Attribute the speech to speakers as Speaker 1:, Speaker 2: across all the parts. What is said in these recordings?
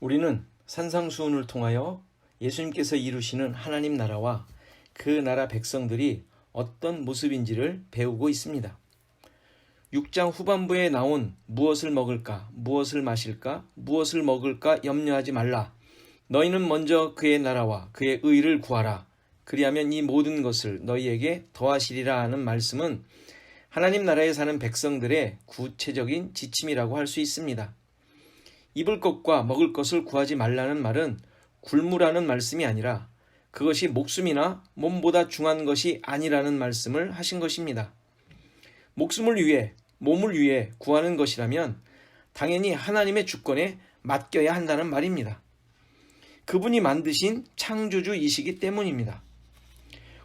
Speaker 1: 우리는 산상수훈을 통하여 예수님께서 이루시는 하나님 나라와 그 나라 백성들이 어떤 모습인지를 배우고 있습니다. 6장 후반부에 나온 무엇을 먹을까, 무엇을 마실까, 무엇을 먹을까 염려하지 말라. 너희는 먼저 그의 나라와 그의 의를 구하라. 그리하면 이 모든 것을 너희에게 더하시리라 하는 말씀은 하나님 나라에 사는 백성들의 구체적인 지침이라고 할 수 있습니다. 입을 것과 먹을 것을 구하지 말라는 말은 굶으라는 말씀이 아니라 그것이 목숨이나 몸보다 중요한 것이 아니라는 말씀을 하신 것입니다. 목숨을 위해, 몸을 위해 구하는 것이라면 당연히 하나님의 주권에 맡겨야 한다는 말입니다. 그분이 만드신 창조주이시기 때문입니다.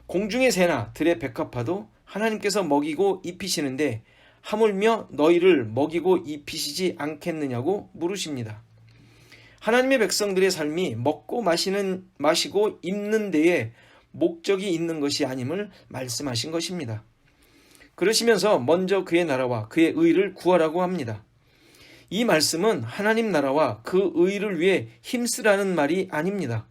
Speaker 1: 공중의 새나 들의 백합화도 하나님께서 먹이고 입히시는데 하물며 너희를 먹이고 입히시지 않겠느냐고 물으십니다. 하나님의 백성들의 삶이 먹고 마시고 입는 데에 목적이 있는 것이 아님을 말씀하신 것입니다. 그러시면서 먼저 그의 나라와 그의 의를 구하라고 합니다. 이 말씀은 하나님 나라와 그 의를 위해 힘쓰라는 말이 아닙니다.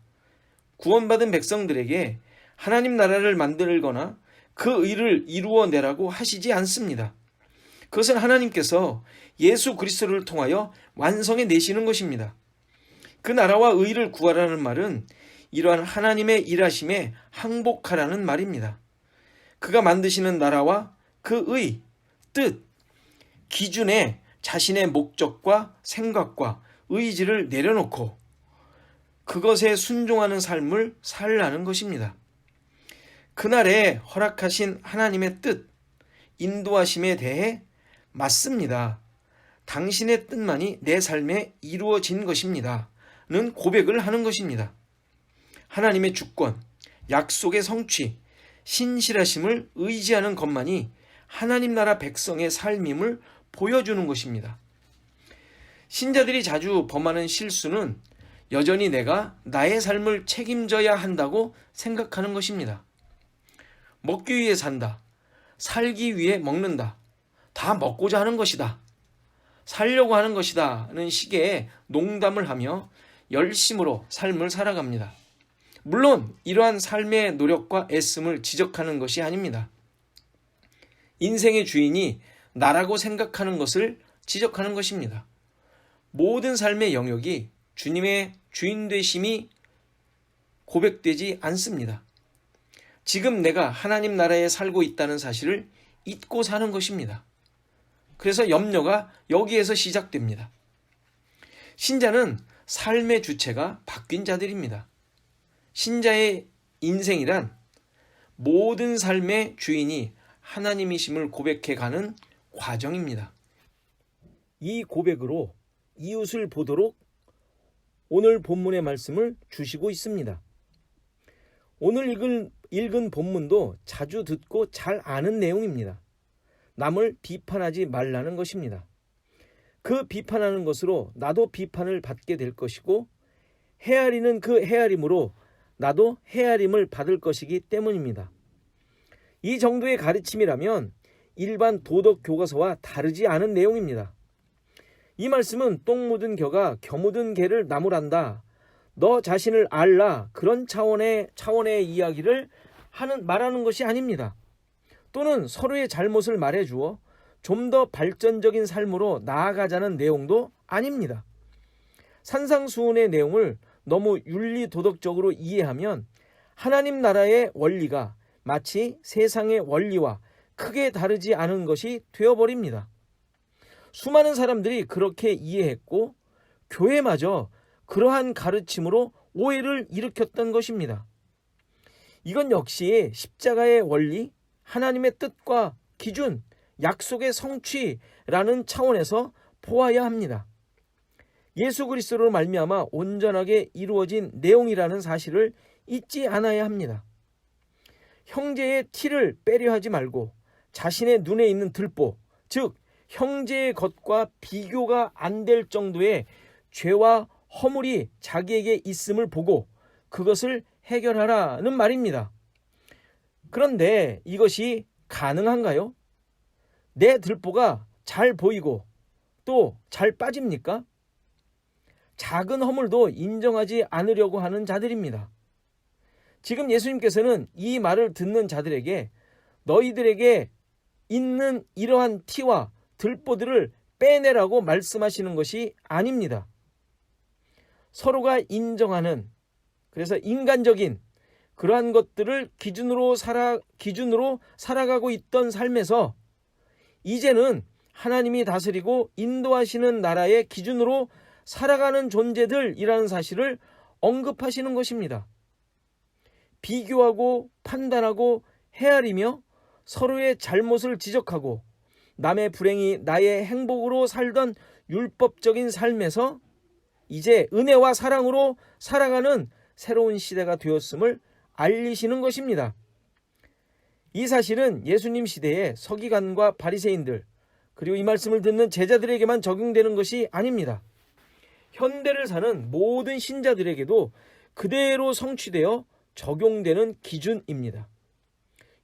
Speaker 1: 구원받은 백성들에게 하나님 나라를 만들거나 그 의를 이루어내라고 하시지 않습니다. 그것은 하나님께서 예수 그리스도를 통하여 완성해 내시는 것입니다. 그 나라와 의를 구하라는 말은 이러한 하나님의 일하심에 항복하라는 말입니다. 그가 만드시는 나라와 그 의, 뜻, 기준에 자신의 목적과 생각과 의지를 내려놓고 그것에 순종하는 삶을 살라는 것입니다. 그날에 허락하신 하나님의 뜻, 인도하심에 대해 맞습니다. 당신의 뜻만이 내 삶에 이루어진 것입니다. 는 고백을 하는 것입니다. 하나님의 주권, 약속의 성취, 신실하심을 의지하는 것만이 하나님 나라 백성의 삶임을 보여주는 것입니다. 신자들이 자주 범하는 실수는 여전히 내가 나의 삶을 책임져야 한다고 생각하는 것입니다. 먹기 위해 산다. 살기 위해 먹는다. 다 먹고자 하는 것이다. 살려고 하는 것이다. 는 식의 농담을 하며 열심으로 삶을 살아갑니다. 물론 이러한 삶의 노력과 애씀을 지적하는 것이 아닙니다. 인생의 주인이 나라고 생각하는 것을 지적하는 것입니다. 모든 삶의 영역이 주님의 주인 되심이 고백되지 않습니다. 지금 내가 하나님 나라에 살고 있다는 사실을 잊고 사는 것입니다. 그래서 염려가 여기에서 시작됩니다. 신자는 삶의 주체가 바뀐 자들입니다. 신자의 인생이란 모든 삶의 주인이 하나님이심을 고백해가는 과정입니다. 이 고백으로 이웃을 보도록 오늘 본문의 말씀을 주시고 있습니다. 오늘 읽은 본문도 자주 듣고 잘 아는 내용입니다. 남을 비판하지 말라는 것입니다. 그 비판하는 것으로 나도 비판을 받게 될 것이고 헤아리는 그 헤아림으로 나도 헤아림을 받을 것이기 때문입니다. 이 정도의 가르침이라면 일반 도덕 교과서와 다르지 않은 내용입니다. 이 말씀은 똥 묻은 겨가 겨 묻은 개를 나무란다. 너 자신을 알라. 그런 차원의 이야기를 말하는 것이 아닙니다. 또는 서로의 잘못을 말해주어 좀 더 발전적인 삶으로 나아가자는 내용도 아닙니다. 산상수훈의 내용을 너무 윤리도덕적으로 이해하면 하나님 나라의 원리가 마치 세상의 원리와 크게 다르지 않은 것이 되어버립니다. 수많은 사람들이 그렇게 이해했고 교회마저 그러한 가르침으로 오해를 일으켰던 것입니다. 이건 역시 십자가의 원리, 하나님의 뜻과 기준, 약속의 성취라는 차원에서 보아야 합니다. 예수 그리스도로 말미암아 온전하게 이루어진 내용이라는 사실을 잊지 않아야 합니다. 형제의 티를 빼려 하지 말고 자신의 눈에 있는 들보, 즉 형제의 것과 비교가 안 될 정도의 죄와 허물이 자기에게 있음을 보고 그것을 해결하라는 말입니다. 그런데 이것이 가능한가요? 내 들보가 잘 보이고 또 잘 빠집니까? 작은 허물도 인정하지 않으려고 하는 자들입니다. 지금 예수님께서는 이 말을 듣는 자들에게 너희들에게 있는 이러한 티와 들보들을 빼내라고 말씀하시는 것이 아닙니다. 서로가 인정하는, 그래서 인간적인 그러한 것들을 기준으로 살아가고 있던 삶에서 이제는 하나님이 다스리고 인도하시는 나라의 기준으로 살아가는 존재들이라는 사실을 언급하시는 것입니다. 비교하고 판단하고 헤아리며 서로의 잘못을 지적하고 남의 불행이 나의 행복으로 살던 율법적인 삶에서 이제 은혜와 사랑으로 살아가는 새로운 시대가 되었음을 알리시는 것입니다. 이 사실은 예수님 시대의 서기관과 바리새인들, 그리고 이 말씀을 듣는 제자들에게만 적용되는 것이 아닙니다. 현대를 사는 모든 신자들에게도 그대로 성취되어 적용되는 기준입니다.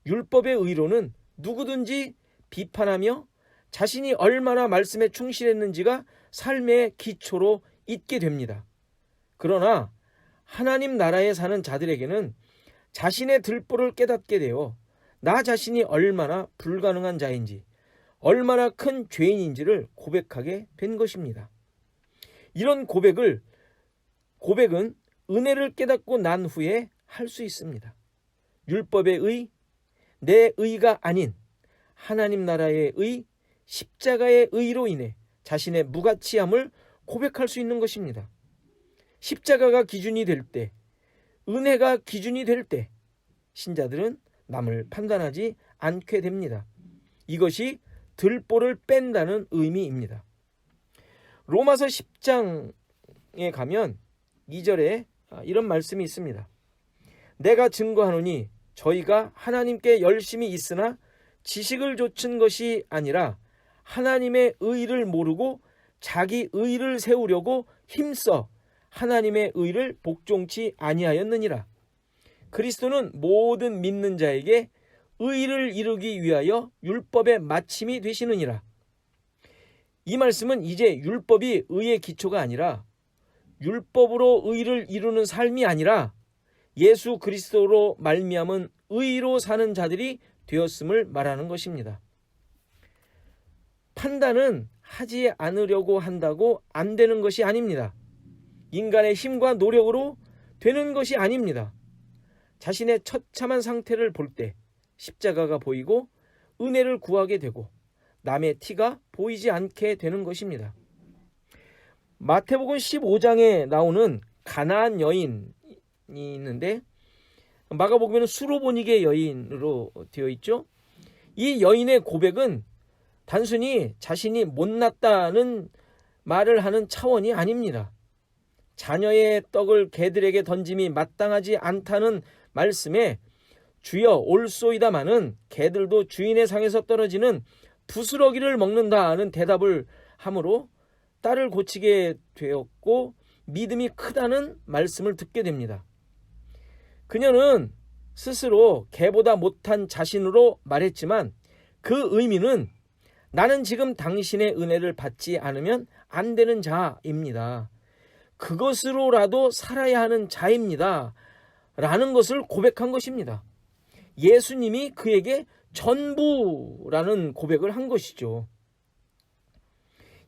Speaker 1: 율법의 의로는 누구든지 비판하며 자신이 얼마나 말씀에 충실했는지가 삶의 기초로 있게 됩니다. 그러나 하나님 나라에 사는 자들에게는 자신의 들보를 깨닫게 되어 나 자신이 얼마나 불가능한 자인지, 얼마나 큰 죄인인지를 고백하게 된 것입니다. 이런 고백은 은혜를 깨닫고 난 후에 할 수 있습니다. 율법의 의, 내 의가 아닌 하나님 나라의 의, 십자가의 의로 인해 자신의 무가치함을 고백할 수 있는 것입니다. 십자가가 기준이 될 때, 은혜가 기준이 될 때 신자들은 남을 판단하지 않게 됩니다. 이것이 들보를 뺀다는 의미입니다. 로마서 10장에 가면 2절에 이런 말씀이 있습니다. 내가 증거하노니 저희가 하나님께 열심히 있으나 지식을 좇은 것이 아니라 하나님의 의를 모르고 자기 의를 세우려고 힘써 하나님의 의를 복종치 아니하였느니라. 그리스도는 모든 믿는 자에게 의를 이루기 위하여 율법의 마침이 되시느니라. 이 말씀은 이제 율법이 의의 기초가 아니라 율법으로 의를 이루는 삶이 아니라 예수 그리스도로 말미암은 의로 사는 자들이 되었음을 말하는 것입니다. 판단은 하지 않으려고 한다고 안 되는 것이 아닙니다. 인간의 힘과 노력으로 되는 것이 아닙니다. 자신의 처참한 상태를 볼 때 십자가가 보이고 은혜를 구하게 되고 남의 티가 보이지 않게 되는 것입니다. 마태복음 15장에 나오는 가나안 여인이 있는데 마가복음에는 수로보니게 여인으로 되어 있죠. 이 여인의 고백은 단순히 자신이 못났다는 말을 하는 차원이 아닙니다. 자녀의 떡을 개들에게 던짐이 마땅하지 않다는 말씀에 주여 올소이다마는 개들도 주인의 상에서 떨어지는 부스러기를 먹는다는 대답을 함으로 딸을 고치게 되었고 믿음이 크다는 말씀을 듣게 됩니다. 그녀는 스스로 개보다 못한 자신으로 말했지만 그 의미는 나는 지금 당신의 은혜를 받지 않으면 안 되는 자입니다. 그것으로라도 살아야 하는 자입니다. 라는 것을 고백한 것입니다. 예수님이 그에게 전부라는 고백을 한 것이죠.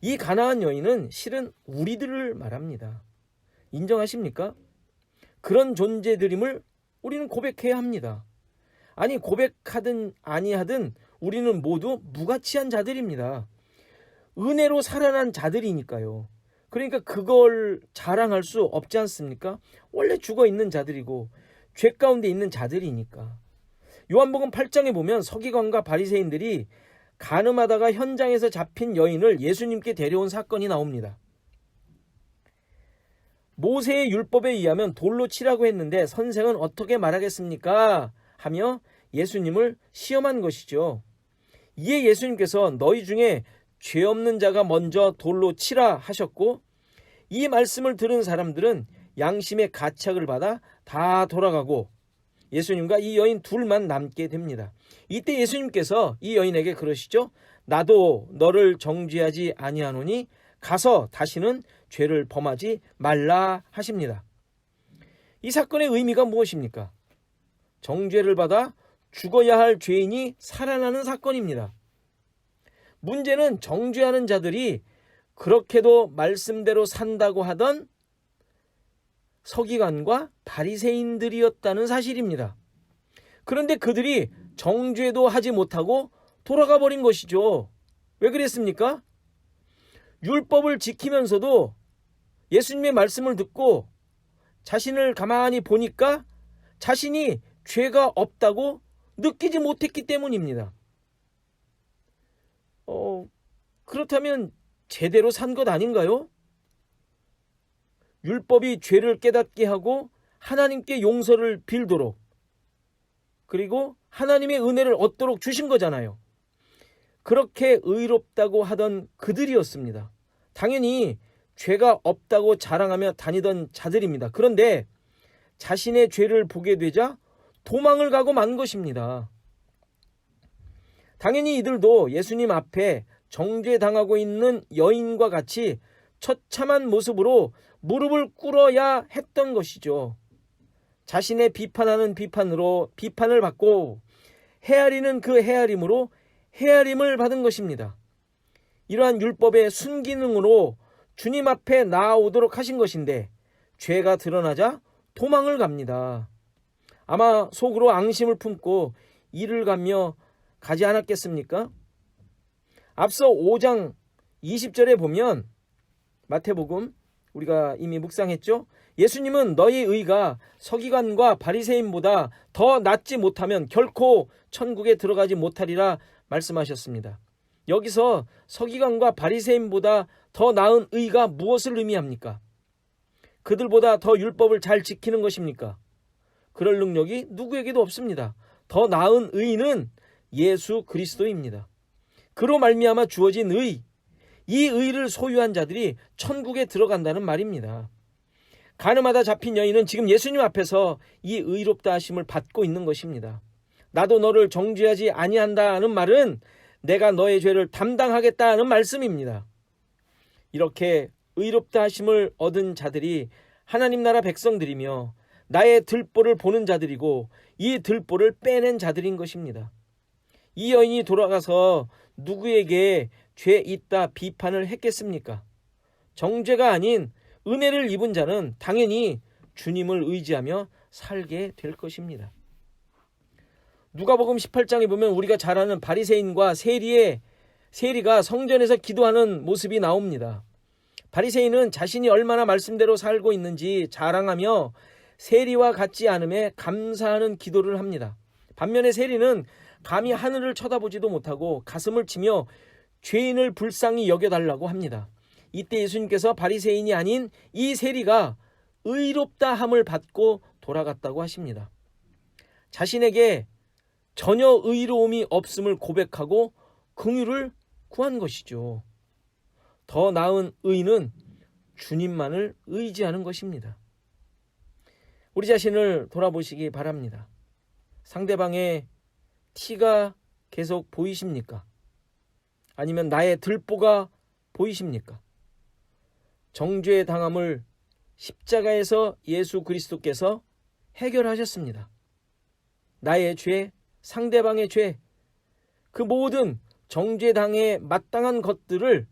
Speaker 1: 이 가나안 여인은 실은 우리들을 말합니다. 인정하십니까? 그런 존재들임을 우리는 고백해야 합니다. 아니 고백하든 아니하든 우리는 모두 무가치한 자들입니다. 은혜로 살아난 자들이니까요. 그러니까 그걸 자랑할 수 없지 않습니까? 원래 죽어있는 자들이고 죄 가운데 있는 자들이니까. 요한복음 8장에 보면 서기관과 바리새인들이 간음하다가 현장에서 잡힌 여인을 예수님께 데려온 사건이 나옵니다. 모세의 율법에 의하면 돌로 치라고 했는데 선생은 어떻게 말하겠습니까? 하며 예수님을 시험한 것이죠. 이에 예수님께서 너희 중에 죄 없는 자가 먼저 돌로 치라 하셨고 이 말씀을 들은 사람들은 양심의 가책을 받아 다 돌아가고 예수님과 이 여인 둘만 남게 됩니다. 이때 예수님께서 이 여인에게 그러시죠. 나도 너를 정죄하지 아니하노니 가서 다시는 죄를 범하지 말라 하십니다. 이 사건의 의미가 무엇입니까? 정죄를 받아 죽어야 할 죄인이 살아나는 사건입니다. 문제는 정죄하는 자들이 그렇게도 말씀대로 산다고 하던 서기관과 바리새인들이었다는 사실입니다. 그런데 그들이 정죄도 하지 못하고 돌아가 버린 것이죠. 왜 그랬습니까? 율법을 지키면서도 예수님의 말씀을 듣고 자신을 가만히 보니까 자신이 죄가 없다고 느끼지 못했기 때문입니다. 그렇다면 제대로 산 것 아닌가요? 율법이 죄를 깨닫게 하고 하나님께 용서를 빌도록, 그리고 하나님의 은혜를 얻도록 주신 거잖아요. 그렇게 의롭다고 하던 그들이었습니다. 당연히 죄가 없다고 자랑하며 다니던 자들입니다. 그런데 자신의 죄를 보게 되자 도망을 가고 만 것입니다. 당연히 이들도 예수님 앞에 정죄당하고 있는 여인과 같이 처참한 모습으로 무릎을 꿇어야 했던 것이죠. 자신의 비판하는 비판으로 비판을 받고 헤아리는 그 헤아림으로 헤아림을 받은 것입니다. 이러한 율법의 순기능으로 주님 앞에 나아오도록 하신 것인데 죄가 드러나자 도망을 갑니다. 아마 속으로 앙심을 품고 이를 가며 가지 않았겠습니까? 앞서 5장 20절에 보면, 마태복음 우리가 이미 묵상했죠? 예수님은 너희 의가 서기관과 바리새인보다 더 낫지 못하면 결코 천국에 들어가지 못하리라 말씀하셨습니다. 여기서 서기관과 바리새인보다 더 나은 의가 무엇을 의미합니까? 그들보다 더 율법을 잘 지키는 것입니까? 그럴 능력이 누구에게도 없습니다. 더 나은 의는 예수 그리스도입니다. 그로 말미암아 주어진 의, 이 의를 소유한 자들이 천국에 들어간다는 말입니다. 가늠하다 잡힌 여인은 지금 예수님 앞에서 이 의롭다 하심을 받고 있는 것입니다. 나도 너를 정죄하지 아니한다는 말은 내가 너의 죄를 담당하겠다는 말씀입니다. 이렇게 의롭다 하심을 얻은 자들이 하나님 나라 백성들이며 나의 들보를 보는 자들이고 이 들보를 빼낸 자들인 것입니다. 이 여인이 돌아가서 누구에게 죄 있다 비판을 했겠습니까? 정죄가 아닌 은혜를 입은 자는 당연히 주님을 의지하며 살게 될 것입니다. 누가복음 18장에 보면 우리가 잘 아는 바리새인과 세리가 성전에서 기도하는 모습이 나옵니다. 바리새인은 자신이 얼마나 말씀대로 살고 있는지 자랑하며 세리와 같지 않음에 감사하는 기도를 합니다. 반면에 세리는 감히 하늘을 쳐다보지도 못하고 가슴을 치며 죄인을 불쌍히 여겨달라고 합니다. 이때 예수님께서 바리새인이 아닌 이 세리가 의롭다 함을 받고 돌아갔다고 하십니다. 자신에게 전혀 의로움이 없음을 고백하고 긍휼을 구한 것이죠. 더 나은 의는 주님만을 의지하는 것입니다. 우리 자신을 돌아보시기 바랍니다. 상대방의 티가 계속 보이십니까? 아니면 나의 들보가 보이십니까? 정죄 당함을 십자가에서 예수 그리스도께서 해결하셨습니다. 나의 죄, 상대방의 죄, 그 모든 정죄당에 마땅한 것들을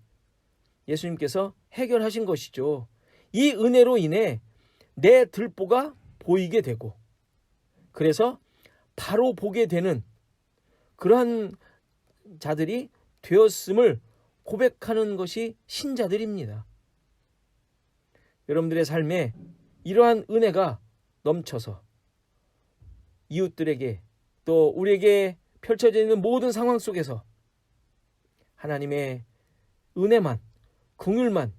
Speaker 1: 예수님께서 해결하신 것이죠. 이 은혜로 인해 내 들보가 보이게 되고, 그래서 바로 보게 되는 그러한 자들이 되었음을 고백하는 것이 신자들입니다. 여러분들의 삶에 이러한 은혜가 넘쳐서 이웃들에게 또 우리에게 펼쳐져 있는 모든 상황 속에서 하나님의 은혜만, 긍휼만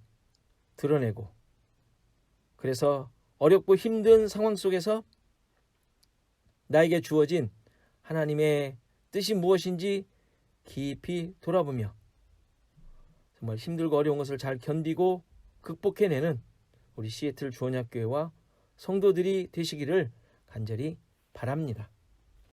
Speaker 1: 드러내고, 그래서 어렵고 힘든 상황 속에서 나에게 주어진 하나님의 뜻이 무엇인지 깊이 돌아보며 정말 힘들고 어려운 것을 잘 견디고 극복해내는 우리 시애틀 주원학교회와 성도들이 되시기를 간절히 바랍니다.